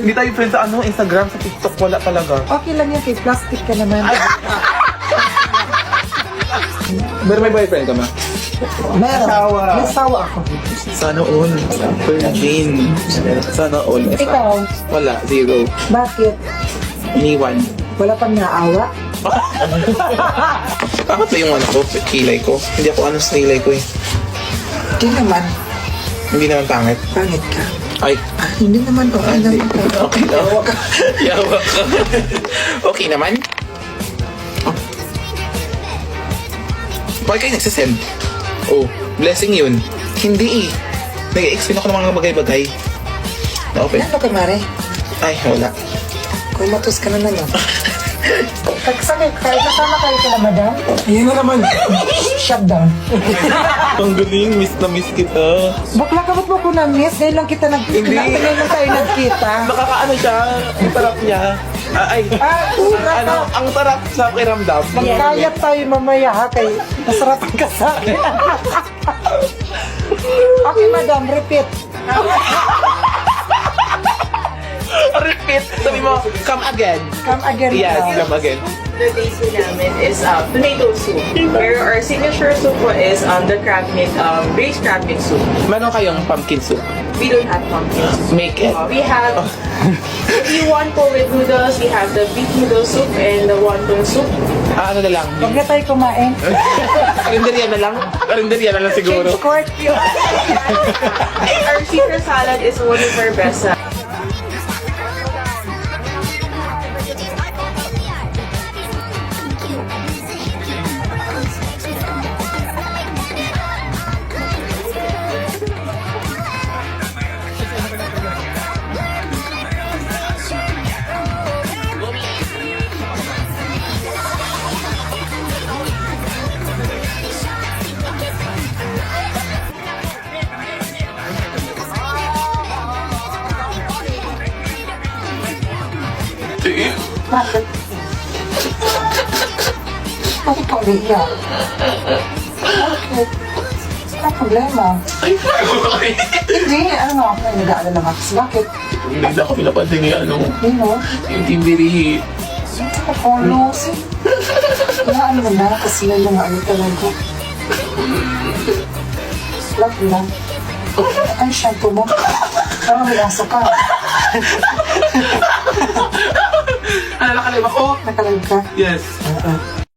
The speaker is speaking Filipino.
Hindi tayo friends sa ano, Instagram, sa TikTok, wala talaga. Okay lang yan, kay plastic ka naman. Pero may boyfriend ka ma? Meron. May asawa ako. Sana all. Virgin. Sana all. Ikaw, Wala, zero. bakit? Iniwan. Wala pang naawa? Bakit ba yung ano ko, kilay ko? Hindi ako ano sa kilay ko eh. Hindi naman. Hindi naman pangit. Pangit ka. Ay, Hindi naman okay naman. okay na. Yawa ka. Yawa ka. Okay naman? Oh. Bakit kayo nagsasend? Oh, blessing yun. Hindi eh. Nag-explain ako ng mga bagay-bagay. Na-open. Ano ka, Mare? Ay, wala. Kumatos ka na naman. Pagsakit kayo, kasama kayo ka na, madam? Ayan na naman. Shut down. Ang galing, miss na miss kita. Bakla ka, ba't mo ko na-miss? Ngayon lang kita Hindi. Ngayon lang tayo nagkita. Nakakaano siya, ang sarap niya. Ano, ang sarap sa pakiramdam. Magkayat tayo mamaya ha, kay masarap ka sa akin. Okay, madam, repeat. Repeat, sabi mo, come again. Come again. Yes, madam. come again. The base namin is tomato soup. Pero our signature soup po is the crab meat, braised crab meat soup. Meron kayong pumpkin soup. We don't have pumpkin soup. Make it. We have, if you want po with noodles, we have the beef noodle soup and the wonton soup. Ano na lang? Huwag na tayo kumain. Karinderya na lang? Karinderya na lang siguro. Change court yun. And our Caesar salad is one of our best. Bakit? Bakit ka umiiyak? Bakit? Ano problema? Hindi, ano nga ako na nag-aalala ka. Bakit? Hindi na ako pinapansin yung ano, Hindi, no? yung timbirihi. Ako, no? Ano mo na? Kasi yun yung ano talaga. Love lang. Ang shampoo mo. Parang may aso ka. Ano, nakalima ko? Nakalag ka. Yes. Oo.